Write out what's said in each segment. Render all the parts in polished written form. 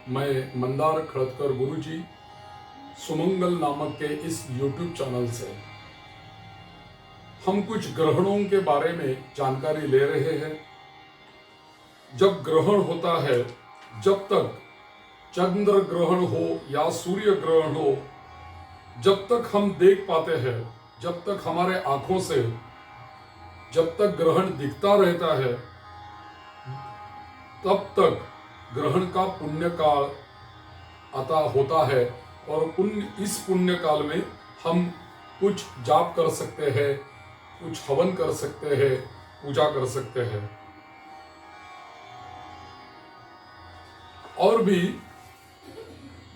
मैं मंदार खड़दकर गुरुजी सुमंगल नामक के इस YouTube चैनल से हम कुछ ग्रहणों के बारे में जानकारी ले रहे हैं। जब ग्रहण होता है, जब तक चंद्र ग्रहण हो या सूर्य ग्रहण हो, जब तक हम देख पाते हैं, जब तक हमारे आंखों से जब तक ग्रहण दिखता रहता है, तब तक ग्रहण का पुण्य काल आता होता है। और इस पुण्य काल में हम कुछ जाप कर सकते हैं, कुछ हवन कर सकते हैं, पूजा कर सकते हैं। और भी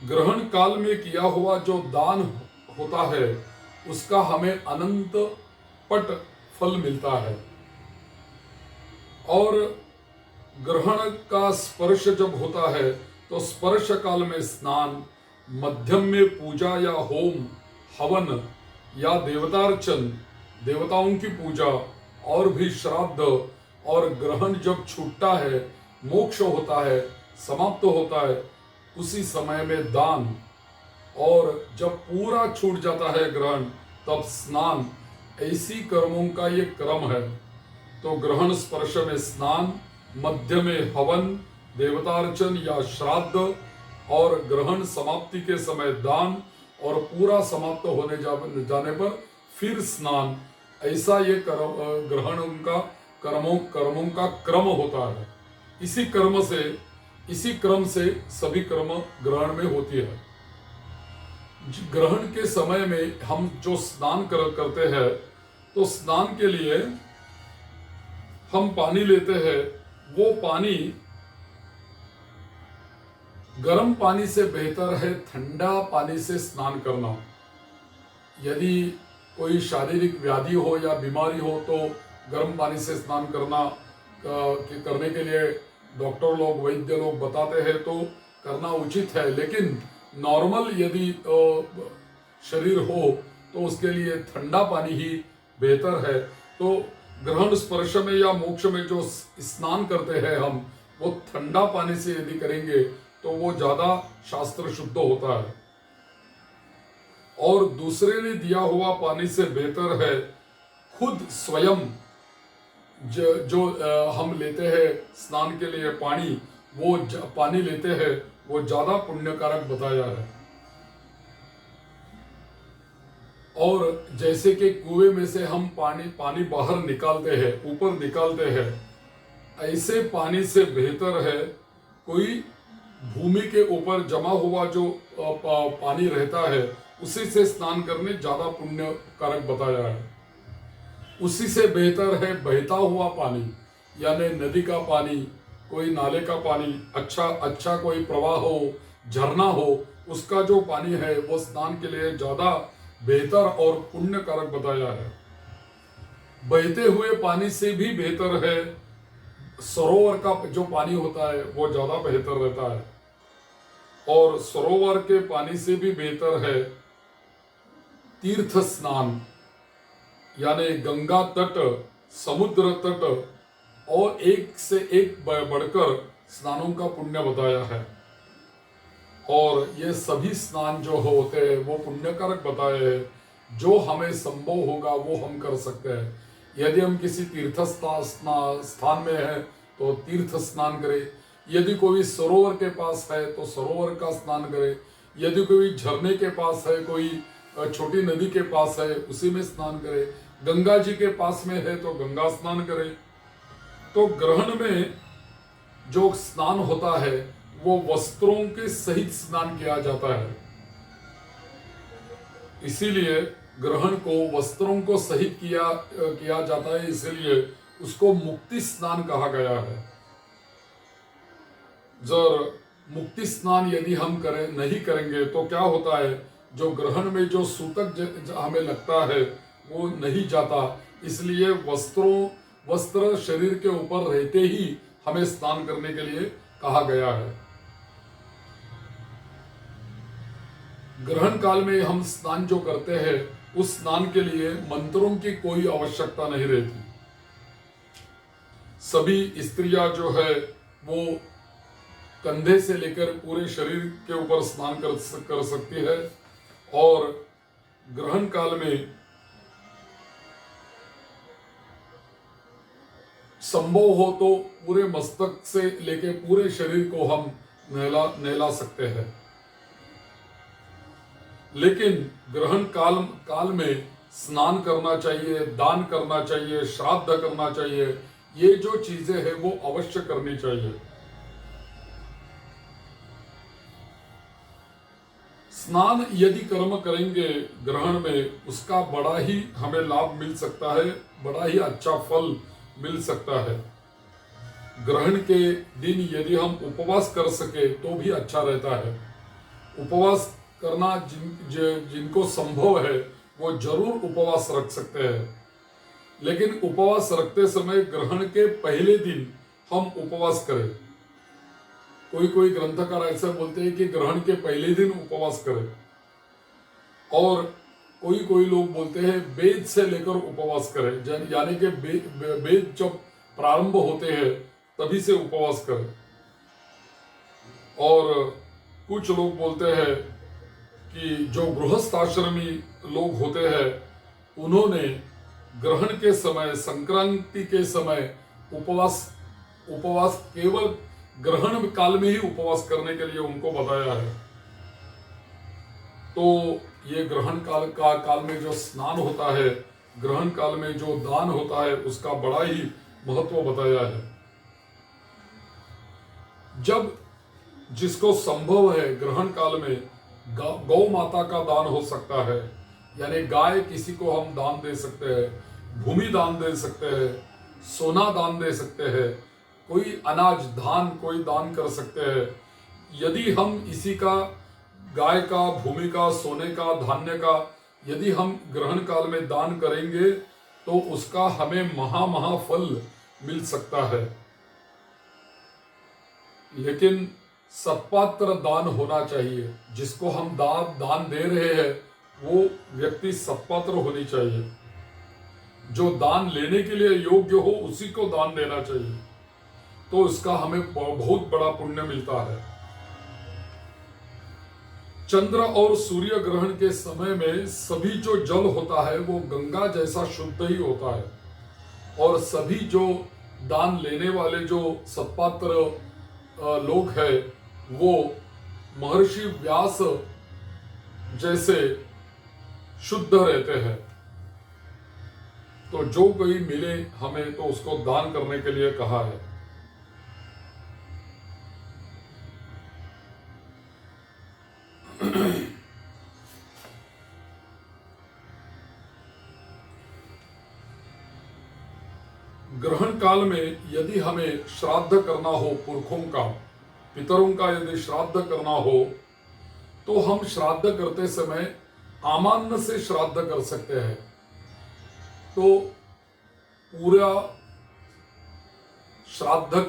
ग्रहण काल में किया हुआ जो दान होता है, उसका हमें अनंत पट फल मिलता है। और ग्रहण का स्पर्श जब होता है तो स्पर्श काल में स्नान, मध्यम में पूजा या होम हवन या देवतार्चन, देवताओं की पूजा और भी श्राद्ध, और ग्रहण जब छूटता है, मोक्ष होता है, समाप्त होता है, उसी समय में दान, और जब पूरा छूट जाता है ग्रहण तब स्नान, ऐसी कर्मों का ये क्रम है। तो ग्रहण स्पर्श में स्नान, मध्य में हवन, देवतार्चन या श्राद्ध, और ग्रहण समाप्ति के समय दान, और पूरा समाप्त होने जाने पर फिर स्नान, ऐसा ये ग्रहण का कर्मों का क्रम होता है। इसी क्रम से सभी कर्म ग्रहण में होती है। ग्रहण के समय में हम जो स्नान करते हैं, तो स्नान के लिए हम पानी लेते हैं। वो पानी गर्म पानी से बेहतर है ठंडा पानी से स्नान करना। यदि कोई शारीरिक व्याधि हो या बीमारी हो तो गर्म पानी से स्नान करने के लिए डॉक्टर लोग, वैद्य लोग बताते हैं तो करना उचित है। लेकिन नॉर्मल यदि शरीर हो तो उसके लिए ठंडा पानी ही बेहतर है। तो ग्रहण स्पर्श में या मोक्ष में जो स्नान करते हैं हम, वो ठंडा पानी से यदि करेंगे तो वो ज्यादा शास्त्र शुद्ध होता है। और दूसरे ने दिया हुआ पानी से बेहतर है खुद स्वयं जो हम लेते हैं स्नान के लिए पानी, वो पानी लेते हैं, वो ज्यादा पुण्यकारक बताया है। और जैसे कि कुएं में से हम पानी बाहर निकालते हैं, ऊपर निकालते हैं, ऐसे पानी से बेहतर है कोई भूमि के ऊपर जमा हुआ जो पानी रहता है, उसी से स्नान करने ज्यादा पुण्य कारक बताया है। उसी से बेहतर है बहता हुआ पानी, यानी नदी का पानी, कोई नाले का पानी, अच्छा कोई प्रवाह हो, झरना हो, उसका जो पानी है वो स्नान के लिए ज्यादा बेहतर और पुण्य कारक बताया है। बहते हुए पानी से भी बेहतर है सरोवर का जो पानी होता है, वो ज्यादा बेहतर रहता है। और सरोवर के पानी से भी बेहतर है तीर्थ स्नान, यानी गंगा तट, समुद्र तट, और एक से एक बढ़कर स्नानों का पुण्य बताया है। और ये सभी स्नान जो होते हैं वो पुण्यकारक बताए हैं। जो हमें संभव होगा वो हम कर सकते हैं। यदि हम किसी तीर्थ स्थान में हैं तो तीर्थ स्नान करें। यदि कोई सरोवर के पास है तो सरोवर का स्नान करें। यदि कोई झरने के पास है, कोई छोटी नदी के पास है, उसी में स्नान करें। गंगा जी के पास में है तो गंगा स्नान करें। तो ग्रहण में जो स्नान होता है वो वस्त्रों के सहित स्नान किया जाता है। इसीलिए ग्रहण को वस्त्रों को सहित किया जाता है, इसीलिए उसको मुक्ति स्नान कहा गया है। जब मुक्ति स्नान यदि हम नहीं करेंगे तो क्या होता है, जो ग्रहण में जो सूतक हमें लगता है वो नहीं जाता। इसलिए वस्त्र शरीर के ऊपर रहते ही हमें स्नान करने के लिए कहा गया है। ग्रहण काल में हम स्नान जो करते हैं, उस स्नान के लिए मंत्रों की कोई आवश्यकता नहीं रहती। सभी स्त्रियां जो है वो कंधे से लेकर पूरे शरीर के ऊपर स्नान कर सकती है। और ग्रहण काल में संभव हो तो पूरे मस्तक से लेकर पूरे शरीर को हम नहला सकते हैं। लेकिन ग्रहण काल में स्नान करना चाहिए, दान करना चाहिए, श्राद्ध करना चाहिए, ये जो चीजें हैं वो अवश्य करनी चाहिए। स्नान यदि कर्म करेंगे ग्रहण में, उसका बड़ा ही हमें लाभ मिल सकता है, बड़ा ही अच्छा फल मिल सकता है। ग्रहण के दिन यदि हम उपवास कर सके तो भी अच्छा रहता है। उपवास करना जिनको संभव है वो जरूर उपवास रख सकते हैं। लेकिन उपवास रखते समय ग्रहण के पहले दिन हम उपवास करें। कोई ग्रंथकार ऐसा बोलते हैं कि ग्रहण के पहले दिन उपवास करें, और कोई लोग बोलते हैं वेद से लेकर उपवास करें, यानी कि वेद जब प्रारंभ होते हैं तभी से उपवास करें। और कुछ लोग बोलते हैं कि जो गृहस्थाश्रमी लोग होते हैं उन्होंने ग्रहण के समय, संक्रांति के समय उपवास केवल ग्रहण काल में ही उपवास करने के लिए उनको बताया है। तो ये ग्रहण काल में जो स्नान होता है, ग्रहण काल में जो दान होता है, उसका बड़ा ही महत्व बताया है। जब जिसको संभव है ग्रहण काल में गौ माता का दान हो सकता है, यानी गाय किसी को हम दान दे सकते हैं, भूमि दान दे सकते हैं, सोना दान दे सकते हैं, कोई अनाज धान कोई दान कर सकते हैं। यदि हम इसी का, गाय का, भूमि का, सोने का, धान्य का यदि हम ग्रहण काल में दान करेंगे तो उसका हमें महा फल मिल सकता है। लेकिन सत्पात्र दान होना चाहिए। जिसको हम दान दे रहे हैं वो व्यक्ति सत्पात्र होनी चाहिए। जो दान लेने के लिए योग्य हो उसी को दान देना चाहिए, तो इसका हमें बहुत बड़ा पुण्य मिलता है। चंद्र और सूर्य ग्रहण के समय में सभी जो जल होता है वो गंगा जैसा शुद्ध ही होता है, और सभी जो दान लेने वाले जो सत्पात्र लोग हैं वो महर्षि व्यास जैसे शुद्ध रहते हैं। तो जो कोई मिले हमें तो उसको दान करने के लिए कहा है। ग्रहण काल में यदि हमें श्राद्ध करना हो, पुरखों का, पितरों का यदि श्राद्ध करना हो तो हम श्राद्ध करते समय आमान्न से श्राद्ध कर सकते हैं। तो पूरा श्राद्ध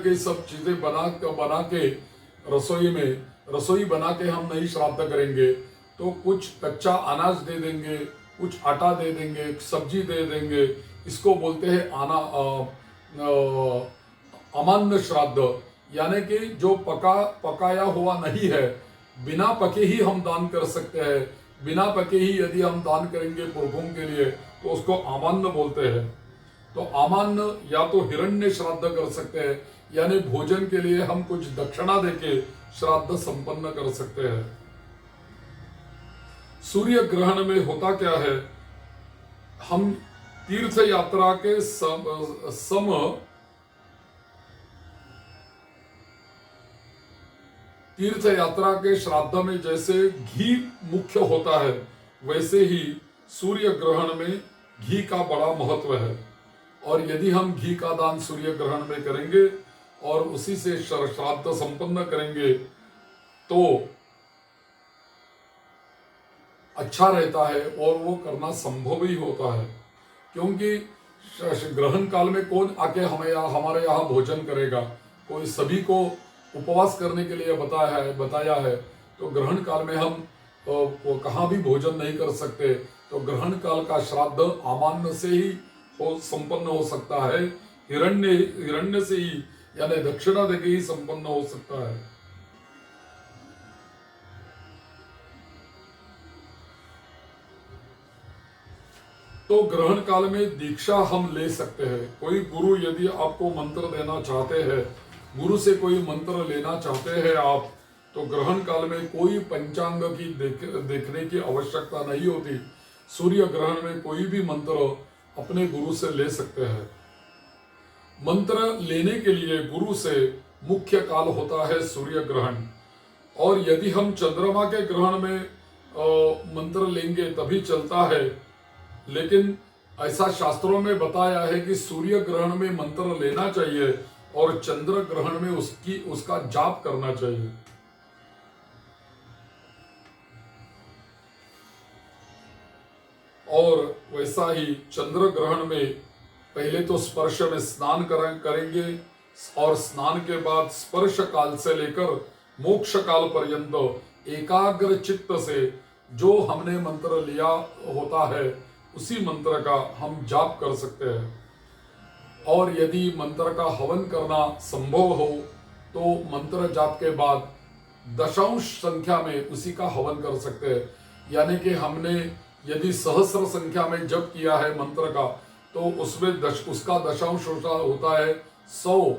की सब चीजें बना के रसोई बना के हम नहीं श्राद्ध करेंगे, तो कुछ कच्चा अनाज दे देंगे, कुछ आटा दे देंगे, सब्जी दे देंगे। इसको बोलते हैं अमान्य श्राद्ध, यानी कि जो पकाया हुआ नहीं है, बिना पके ही हम दान कर सकते हैं। बिना पके ही यदि हम दान करेंगे पुरखों के लिए तो उसको अमान्य बोलते हैं। तो अमान्य या तो हिरण्य श्राद्ध कर सकते हैं, यानी भोजन के लिए हम कुछ दक्षिणा देके श्राद्ध संपन्न कर सकते हैं। सूर्य ग्रहण में होता क्या है, हम तीर्थ यात्रा के तीर्थ यात्रा के श्राद्ध में जैसे घी मुख्य होता है, वैसे ही सूर्य ग्रहण में घी का बड़ा महत्व है। और यदि हम घी का दान सूर्य ग्रहण में करेंगे और उसी से श्राद्ध संपन्न करेंगे तो अच्छा रहता है, और वो करना संभव ही होता है। क्योंकि ग्रहण काल में कौन आके हमारे यहाँ भोजन करेगा? कोई सभी को उपवास करने के लिए बताया है। तो ग्रहण काल में हम कहाँ भी भोजन नहीं कर सकते। तो ग्रहण काल का श्राद्ध अमान्य से ही संपन्न हो सकता है, हिरण्य से ही यानी दक्षिणा देके ही संपन्न हो सकता है। तो ग्रहण काल में दीक्षा हम ले सकते हैं। कोई गुरु यदि आपको मंत्र देना चाहते हैं, गुरु से कोई मंत्र लेना चाहते हैं आप, तो ग्रहण काल में कोई पंचांग की देखने की आवश्यकता नहीं होती। सूर्य ग्रहण में कोई भी मंत्र अपने गुरु से ले सकते हैं। मंत्र लेने के लिए गुरु से मुख्य काल होता है सूर्य ग्रहण, और यदि हम चंद्रमा के ग्रहण में मंत्र लेंगे तभी चलता है। लेकिन ऐसा शास्त्रों में बताया है कि सूर्य ग्रहण में मंत्र लेना चाहिए और चंद्र ग्रहण में उसका जाप करना चाहिए। और वैसा ही चंद्र ग्रहण में पहले तो स्पर्श में स्नान करेंगे, और स्नान के बाद स्पर्श काल से लेकर मोक्ष काल पर्यंत एकाग्र चित्त से जो हमने मंत्र लिया होता है उसी मंत्र का हम जाप कर सकते हैं। और यदि मंत्र का हवन करना संभव हो तो मंत्र जाप के बाद दशांश संख्या में उसी का हवन कर सकते हैं। यानी कि हमने यदि सहस्र संख्या में जप किया है मंत्र का, तो उसमें उसका दशांश होता है 100,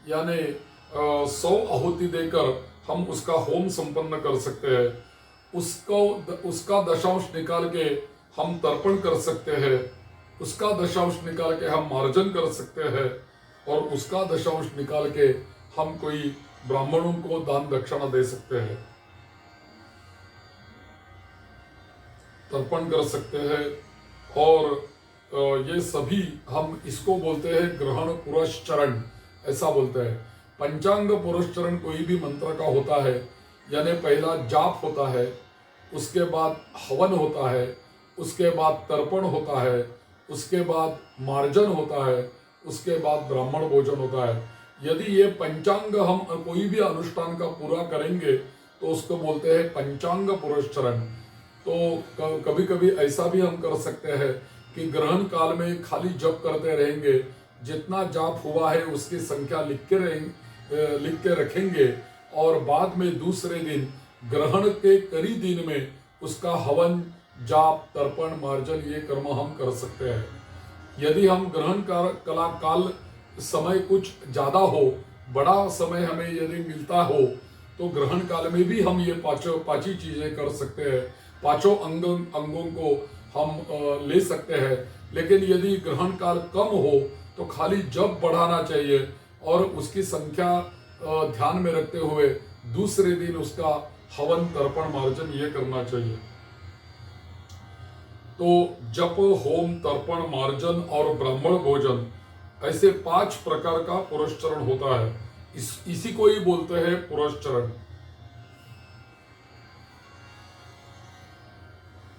यानी 100 आहुति देकर हम उसका होम संपन्न कर सकते हैं। उसका दशांश निकाल के हम तर्पण कर सकते हैं, उसका दशांश निकाल के हम मार्जन कर सकते हैं, और उसका दशांश निकाल के हम कोई ब्राह्मणों को दान दक्षिणा दे सकते हैं, तर्पण कर सकते हैं। और ये सभी हम इसको बोलते हैं ग्रहण पुरस्चरण, ऐसा बोलते हैं। पंचांग पुरस्चरण कोई भी मंत्र का होता है, यानी पहला जाप होता है, उसके बाद हवन होता है, उसके बाद तर्पण होता है, उसके बाद मार्जन होता है, उसके बाद ब्राह्मण भोजन होता है। यदि ये पंचांग हम कोई भी अनुष्ठान का पूरा करेंगे तो उसको बोलते हैं पंचांग पुरस्चरण। तो कभी कभी ऐसा भी हम कर सकते हैं कि ग्रहण काल में खाली जप करते रहेंगे, जितना जाप हुआ है उसकी संख्या लिख के रखेंगे, और बाद में दूसरे दिन ग्रहण के करी दिन में उसका हवन, जाप, तर्पण, मार्जन ये कर्म हम कर सकते हैं। यदि हम ग्रहण काल समय कुछ ज्यादा हो, बड़ा समय हमें यदि मिलता हो, तो ग्रहण काल में भी हम ये पांची चीजें कर सकते हैं, पांचों अंगों को हम ले सकते हैं। लेकिन यदि ग्रहण काल कम हो तो खाली जप बढ़ाना चाहिए, और उसकी संख्या ध्यान में रखते हुए दूसरे दिन उसका हवन, तर्पण, मार्जन ये करना चाहिए। तो जप, होम, तर्पण, मार्जन और ब्राह्मण भोजन, ऐसे 5 प्रकार का पुरस्चरण होता है। इसी को ही बोलते हैं पुरस्चरण।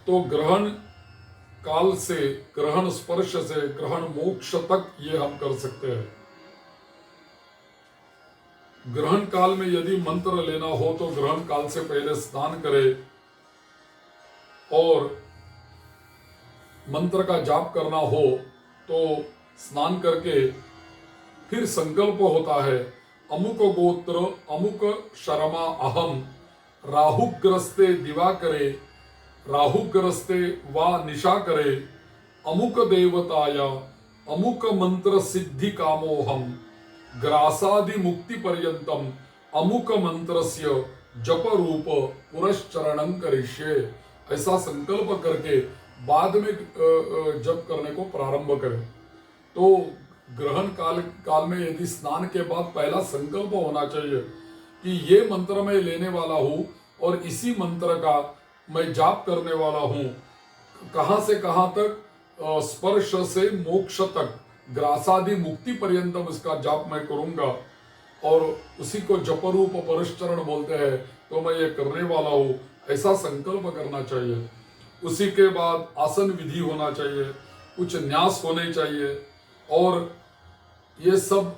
तो ग्रहण काल से, ग्रहण स्पर्श से ग्रहण मोक्ष तक ये हम कर सकते हैं। ग्रहण काल में यदि मंत्र लेना हो तो ग्रहण काल से पहले स्नान करें, और मंत्र का जाप करना हो तो स्नान करके फिर संकल्प होता है, अमुक गोत्र अमुक शर्मा अहम राहुग्रस्ते दिवाकरे राहुग्रस्ते वा निशा करे अमुक देवताया अमुक मंत्र सिद्धि कामोहम ग्रासादि मुक्ति पर्यंतम अमुक मंत्रस्य जप रूप पुरस्चरणं करिष्ये। ऐसा संकल्प करके बाद में जप करने को प्रारंभ करें। तो ग्रहण काल में यदि स्नान के बाद पहला संकल्प होना चाहिए कि ये मंत्र मैं लेने वाला हूँ और इसी मंत्र का मैं जाप करने वाला हूँ, कहाँ से कहाँ तक, स्पर्श से मोक्ष तक, ग्रासादि मुक्ति पर्यंतम इसका जाप मैं करूंगा, और उसी को जपरूप पुरस्चरण बोलते हैं। तो मैं ये करने वाला हूँ, ऐसा संकल्प करना चाहिए। उसी के बाद आसन विधि होना चाहिए, कुछ न्यास होने चाहिए, और ये सब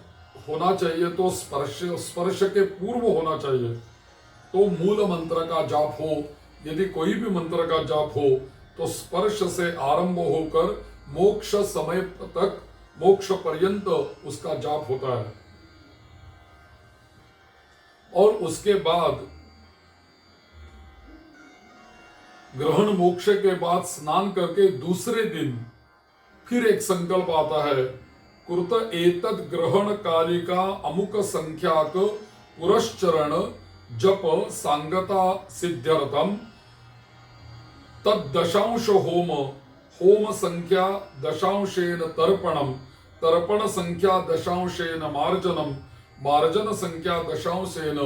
होना चाहिए। तो स्पर्श के पूर्व होना चाहिए। तो मूल मंत्र का जाप हो, यदि कोई भी मंत्र का जाप हो तो स्पर्श से आरंभ होकर मोक्ष समय तक, मोक्ष पर्यंत उसका जाप होता है। और उसके बाद ग्रहण मोक्ष के बाद स्नान करके दूसरे दिन फिर एक संकल्प आता है, कुरुत एतद ग्रहण कालिका अमुक संख्याक पुरश्चरण जप सांगता सिद्ध्यर्थम तद दशांश होम, होम संख्या दशांशेन तर्पणम, तर्पण संख्या दशांशेन मार्जनम, मार्जन संख्या दशांशेन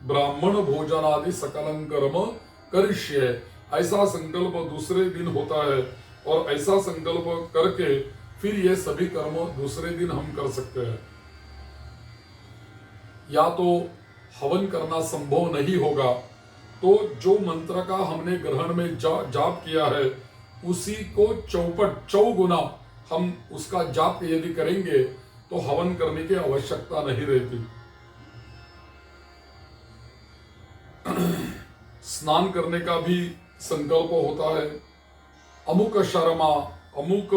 ब्राह्मण भोजनादि सकलं कर्म करिष्ये। ऐसा संकल्प दूसरे दिन होता है और ऐसा संकल्प करके फिर ये सभी कर्म दूसरे दिन हम कर सकते हैं। या तो हवन करना संभव नहीं होगा तो जो मंत्र का हमने ग्रहण में जाप किया है उसी को चौगुना हम उसका जाप यदि करेंगे तो हवन करने की आवश्यकता नहीं रहती। स्नान करने का भी संकल्प होता है। अमुक शर्मा अमुक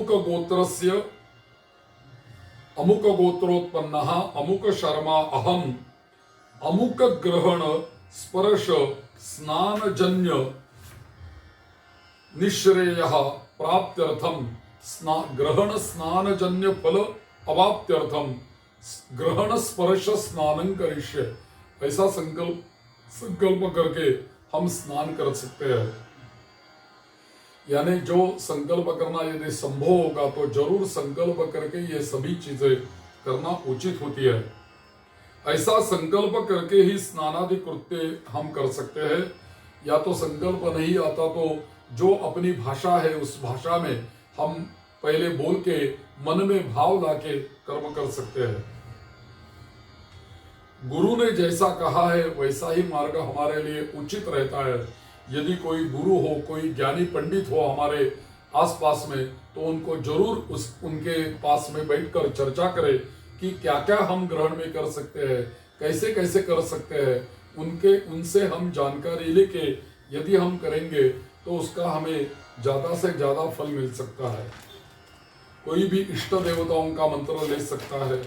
गोत्रस्य अमुक गोत्रोत्पन्नः अमुक शर्मा अहम अमुक ग्रहण स्पर्श स्नानजन्य निश्रेयः प्राप्त्यर्थम ग्रहण स्नानजन्य फल अवाप्त्यर्थम ग्रहण स्पर्श स्नानं करिष्ये। ऐसा संकल्प करके हम स्नान कर सकते हैं। यानी जो संकल्प करना यदि संभव होगा तो जरूर संकल्प करके ये सभी चीजें करना उचित होती है। ऐसा संकल्प करके ही स्नानादि कृत्य हम कर सकते हैं। या तो संकल्प नहीं आता तो जो अपनी भाषा है उस भाषा में हम पहले बोल के मन में भाव लाके कर्म कर सकते हैं। गुरु ने जैसा कहा है वैसा ही मार्ग हमारे लिए उचित रहता है। यदि कोई गुरु हो, कोई ज्ञानी पंडित हो हमारे आसपास में, तो उनको जरूर उनके पास में बैठकर चर्चा करें कि क्या क्या हम ग्रहण में कर सकते हैं, कैसे कैसे कर सकते हैं। उनसे हम जानकारी लेके यदि हम करेंगे तो उसका हमें ज्यादा से ज्यादा फल मिल सकता है। कोई भी इष्ट देवताओं का मंत्र ले सकता है।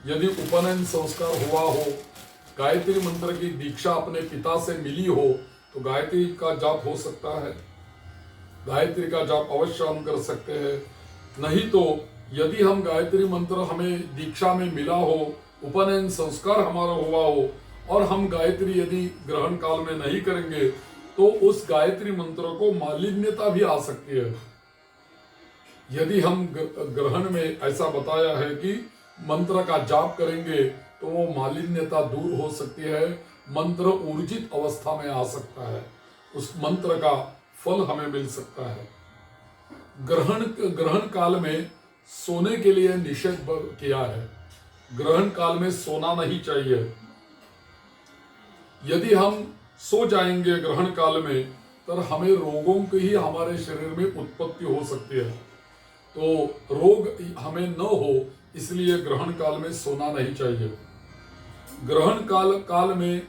यदि उपनयन संस्कार हुआ हो, गायत्री मंत्र की दीक्षा अपने पिता से मिली हो तो गायत्री का जाप हो सकता है। गायत्री का जाप अवश्य हम कर सकते हैं। नहीं तो यदि हम गायत्री मंत्र हमें दीक्षा में मिला हो, उपनयन संस्कार हमारा हुआ हो और हम गायत्री यदि ग्रहण काल में नहीं करेंगे तो उस गायत्री मंत्र को मालिन्यता भी आ सकती है। यदि हम ग्रहण में ऐसा बताया है कि मंत्र का जाप करेंगे तो वो मालिन्यता दूर हो सकती है, मंत्र ऊर्जित अवस्था में आ सकता है, उस मंत्र का फल हमें मिल सकता है। ग्रहण काल में सोने के लिए निषेध किया है। ग्रहण काल में सोना नहीं चाहिए। यदि हम सो जाएंगे ग्रहण काल में तो हमें रोगों की ही हमारे शरीर में उत्पत्ति हो सकती है। तो रोग हमें न हो इसलिए ग्रहण काल में सोना नहीं चाहिए। ग्रहण काल में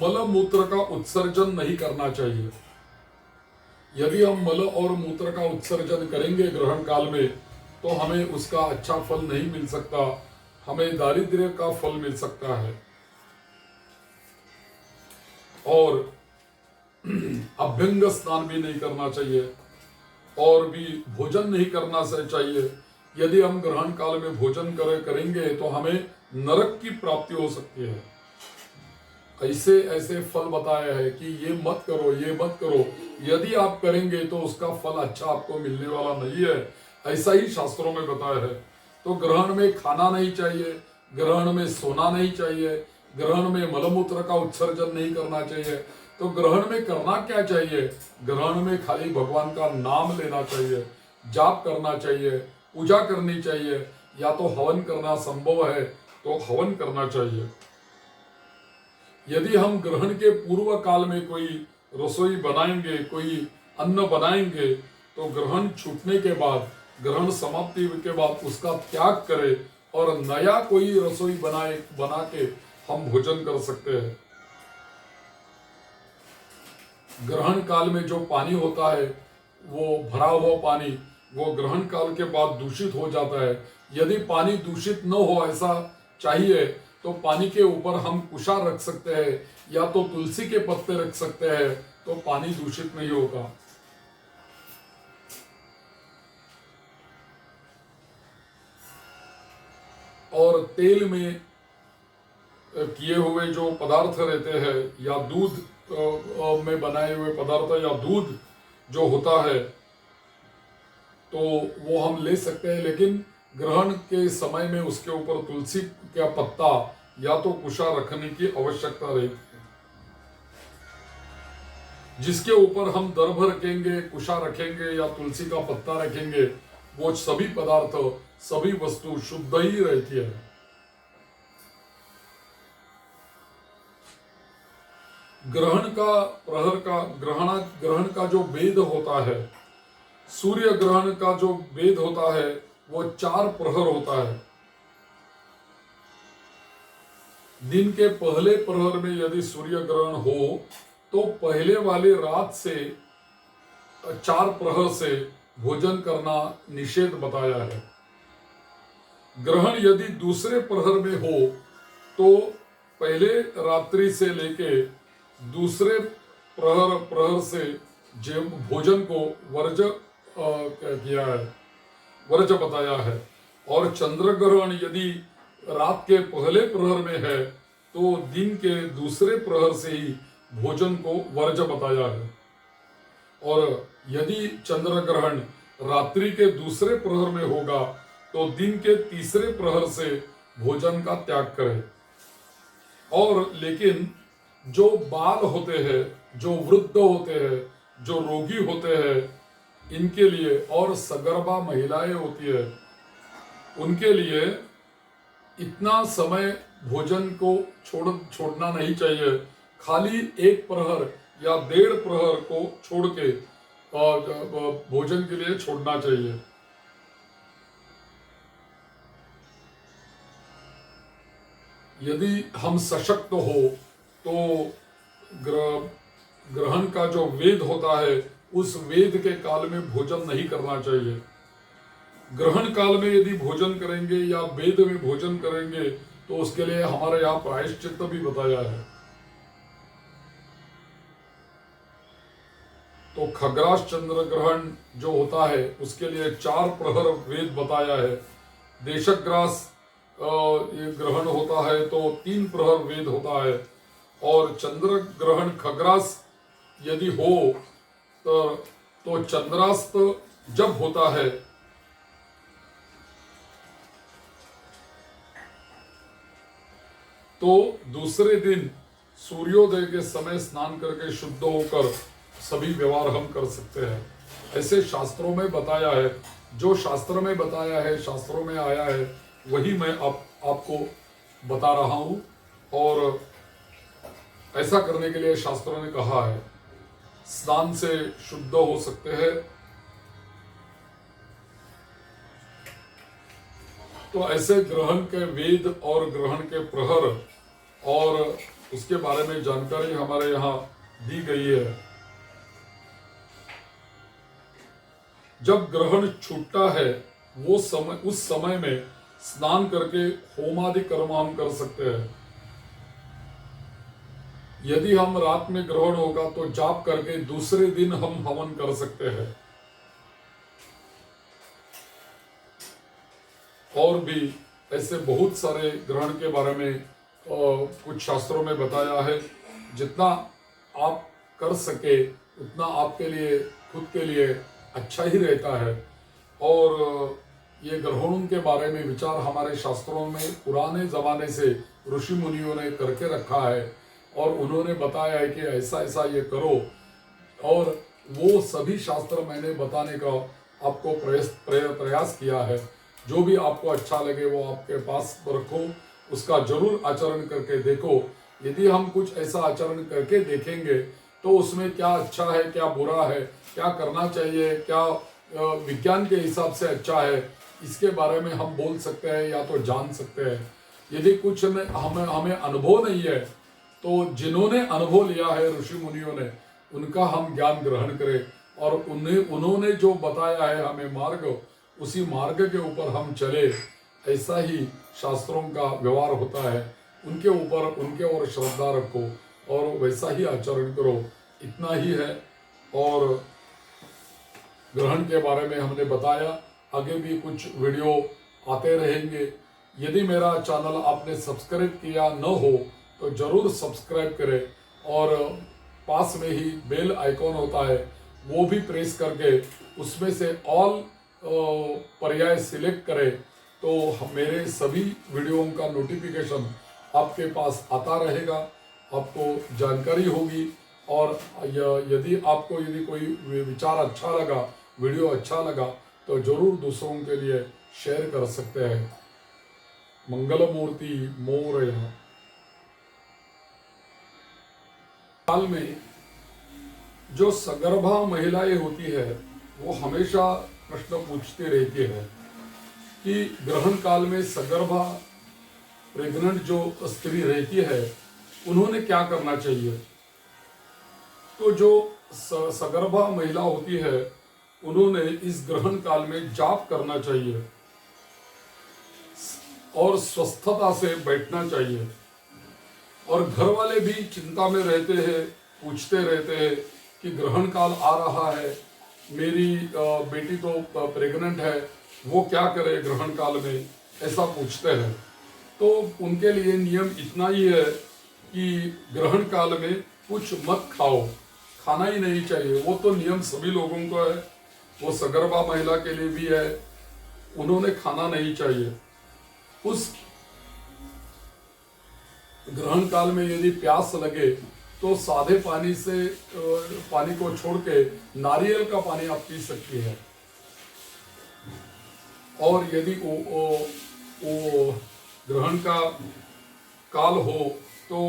मल मूत्र का उत्सर्जन नहीं करना चाहिए। यदि हम मल और मूत्र का उत्सर्जन करेंगे ग्रहण काल में तो हमें उसका अच्छा फल नहीं मिल सकता, हमें दारिद्र्य का फल मिल सकता है। और अभ्यंग स्नान भी नहीं करना चाहिए और भी भोजन नहीं करना चाहिए। यदि हम ग्रहण काल में भोजन करेंगे तो हमें नरक की प्राप्ति हो सकती है। ऐसे ऐसे फल बताया है कि ये मत करो, ये मत करो, यदि आप करेंगे तो उसका फल अच्छा आपको मिलने वाला नहीं है, ऐसा ही शास्त्रों में बताया है। तो ग्रहण में खाना नहीं चाहिए, ग्रहण में सोना नहीं चाहिए, ग्रहण में मलमूत्र का उत्सर्जन नहीं करना चाहिए। तो ग्रहण में करना क्या चाहिए? ग्रहण में खाली भगवान का नाम लेना चाहिए, जाप करना चाहिए, पूजा करनी चाहिए, या तो हवन करना संभव है तो हवन करना चाहिए। यदि हम ग्रहण के पूर्व काल में कोई रसोई बनाएंगे, कोई अन्न बनाएंगे तो ग्रहण छूटने के बाद, ग्रहण समाप्ति के बाद उसका त्याग करें और नया कोई रसोई बना के हम भोजन कर सकते हैं। ग्रहण काल में जो पानी होता है वो भरा हुआ पानी वो ग्रहण काल के बाद दूषित हो जाता है। यदि पानी दूषित न हो ऐसा चाहिए तो पानी के ऊपर हम कुशा रख सकते हैं या तो तुलसी के पत्ते रख सकते हैं, तो पानी दूषित नहीं होगा। और तेल में किए हुए जो पदार्थ रहते हैं या दूध में बनाए हुए पदार्थ या दूध जो होता है, तो वो हम ले सकते हैं, लेकिन ग्रहण के समय में उसके ऊपर तुलसी का पत्ता या तो कुशा रखने की आवश्यकता रहती है। जिसके ऊपर हम दर्भ रखेंगे, कुशा रखेंगे या तुलसी का पत्ता रखेंगे, वो सभी पदार्थ, सभी वस्तु शुद्ध ही रहती है। ग्रहण का प्रहर का ग्रहण का जो वेद होता है, सूर्य ग्रहण का जो वेद होता है वो 4 प्रहर होता है। दिन के पहले प्रहर में यदि सूर्य ग्रहण हो तो पहले वाले रात से 4 प्रहर से भोजन करना निषेध बताया है। ग्रहण यदि दूसरे प्रहर में हो तो पहले रात्रि से लेके दूसरे प्रहर से भोजन को वर्ज किया है, वर्ज बताया है। और चंद्र ग्रहण यदि रात के पहले प्रहर में है तो दिन के दूसरे प्रहर से ही भोजन को वर्ज बताया है। और यदि चंद्र ग्रहण रात्रि के दूसरे प्रहर में होगा तो दिन के तीसरे प्रहर से भोजन का त्याग करें। और लेकिन जो बाल होते हैं, जो वृद्ध होते हैं, जो रोगी होते हैं, इनके लिए, और सगर्भा महिलाएं होती है, उनके लिए इतना समय भोजन को छोड़ना नहीं चाहिए। खाली 1 प्रहर या 1.5 प्रहर को छोड़ के भोजन के लिए छोड़ना चाहिए। यदि हम सशक्त हो तो ग्रहण का जो वेद होता है उस वेद के काल में भोजन नहीं करना चाहिए। ग्रहण काल में यदि भोजन करेंगे या वेद में भोजन करेंगे तो उसके लिए हमारे यहाँ प्रायश्चित भी बताया है। तो खग्रास चंद्र ग्रहण जो होता है उसके लिए 4 प्रहर वेद बताया है। देशग्रास ग्रहण होता है तो 3 प्रहर वेद होता है। और चंद्र ग्रहण खग्रास यदि हो तो चंद्रास्त जब होता है तो दूसरे दिन सूर्योदय के समय स्नान करके शुद्ध होकर सभी व्यवहार हम कर सकते हैं। ऐसे शास्त्रों में बताया है। जो शास्त्र में बताया है, शास्त्रों में आया है, वही मैं आपको बता रहा हूं। और ऐसा करने के लिए शास्त्रों ने कहा है, स्नान से शुद्ध हो सकते हैं। तो ऐसे ग्रहण के वेद और ग्रहण के प्रहर और उसके बारे में जानकारी हमारे यहाँ दी गई है। जब ग्रहण छूटता है उस समय में स्नान करके होमादि कर्म हम कर सकते हैं। यदि हम रात में ग्रहण होगा तो जाप करके दूसरे दिन हम हवन कर सकते हैं। और भी ऐसे बहुत सारे ग्रहण के बारे में कुछ शास्त्रों में बताया है। जितना आप कर सके उतना आपके लिए, खुद के लिए अच्छा ही रहता है। और ये ग्रहणों के बारे में विचार हमारे शास्त्रों में पुराने जमाने से ऋषि मुनियों ने करके रखा है और उन्होंने बताया है कि ऐसा ऐसा ये करो। और वो सभी शास्त्र मैंने बताने का आपको प्रयास किया है। जो भी आपको अच्छा लगे वो आपके पास रखो, उसका जरूर आचरण करके देखो। यदि हम कुछ ऐसा आचरण करके देखेंगे तो उसमें क्या अच्छा है, क्या बुरा है, क्या करना चाहिए, क्या विज्ञान के हिसाब से अच्छा है, इसके बारे में हम बोल सकते हैं या तो जान सकते हैं। यदि कुछ हमें अनुभव नहीं है तो जिन्होंने अनुभव लिया है ऋषि मुनियों ने, उनका हम ज्ञान ग्रहण करें और उन्होंने जो बताया है हमें मार्ग, उसी मार्ग के ऊपर हम चले। ऐसा ही शास्त्रों का व्यवहार होता है। उनके ऊपर उनके और श्रद्धा रखो और वैसा ही आचरण करो, इतना ही है। और ग्रहण के बारे में हमने बताया, आगे भी कुछ वीडियो आते रहेंगे। यदि मेरा चैनल आपने सब्सक्राइब किया न हो तो जरूर सब्सक्राइब करें और पास में ही बेल आइकॉन होता है वो भी प्रेस करके उसमें से ऑल पर्याय सिलेक्ट करें, तो मेरे सभी वीडियोओं का नोटिफिकेशन आपके पास आता रहेगा, आपको जानकारी होगी। और यदि कोई विचार अच्छा लगा, वीडियो अच्छा लगा, तो जरूर दूसरों के लिए शेयर कर सकते हैं। मंगलमूर्ति मोरया। काल में जो सगर्भा महिलाएं होती है वो हमेशा प्रश्न पूछती रहती है कि ग्रहण काल में सगर्भा प्रेग्नेंट जो स्त्री रहती है उन्होंने क्या करना चाहिए। तो जो सगर्भा महिला होती है उन्होंने इस ग्रहण काल में जाप करना चाहिए और स्वस्थता से बैठना चाहिए। और घर वाले भी चिंता में रहते हैं, पूछते रहते हैं कि ग्रहण काल आ रहा है, मेरी बेटी तो प्रेग्नेंट है, वो क्या करे ग्रहण काल में, ऐसा पूछते हैं। तो उनके लिए नियम इतना ही है कि ग्रहण काल में कुछ मत खाओ, खाना ही नहीं चाहिए। वो तो नियम सभी लोगों को है, वो सगर्भा महिला के लिए भी है, उन्होंने खाना नहीं चाहिए। उस ग्रहण काल में यदि प्यास लगे तो सादे पानी से पानी को छोड़ के नारियल का पानी आप पी सकती है। और यदि वो ग्रहण का काल हो तो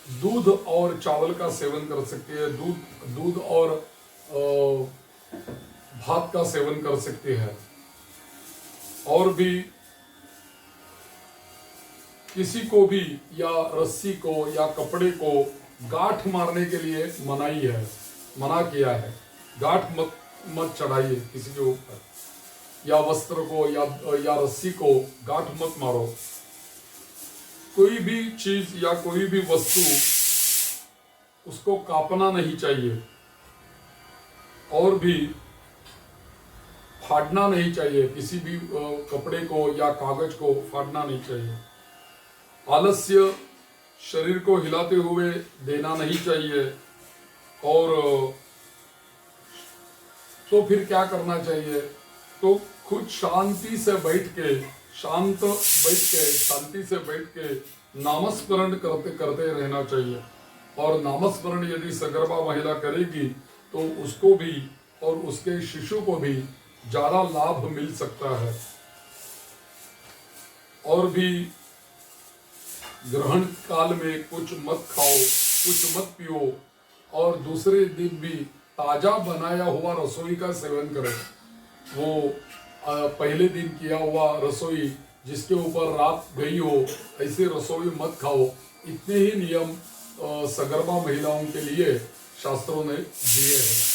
दूध और चावल का सेवन कर सकती है, दूध और भात का सेवन कर सकती है। और भी किसी को भी या रस्सी को या कपड़े को गांठ मारने के लिए मना किया है। गांठ मत चढ़ाइए किसी के ऊपर, या वस्त्र को या रस्सी को गांठ मत मारो। कोई भी चीज या कोई भी वस्तु उसको काटना नहीं चाहिए और भी फाड़ना नहीं चाहिए, किसी भी कपड़े को या कागज को फाड़ना नहीं चाहिए। आलस्य शरीर को हिलाते हुए देना नहीं चाहिए। और तो फिर क्या करना चाहिए, तो खुद शांति से बैठ के शांति से बैठ के नामस्मरण करते रहना चाहिए। और नामस्मरण यदि सगर्भा महिला करेगी तो उसको भी और उसके शिशु को भी ज्यादा लाभ मिल सकता है। और भी ग्रहण काल में कुछ मत खाओ, कुछ मत पियो, और दूसरे दिन भी ताजा बनाया हुआ रसोई का सेवन करें। वो पहले दिन किया हुआ रसोई जिसके ऊपर रात गई हो, ऐसे रसोई मत खाओ। इतने ही नियम सगर्भा महिलाओं के लिए शास्त्रों ने दिए हैं।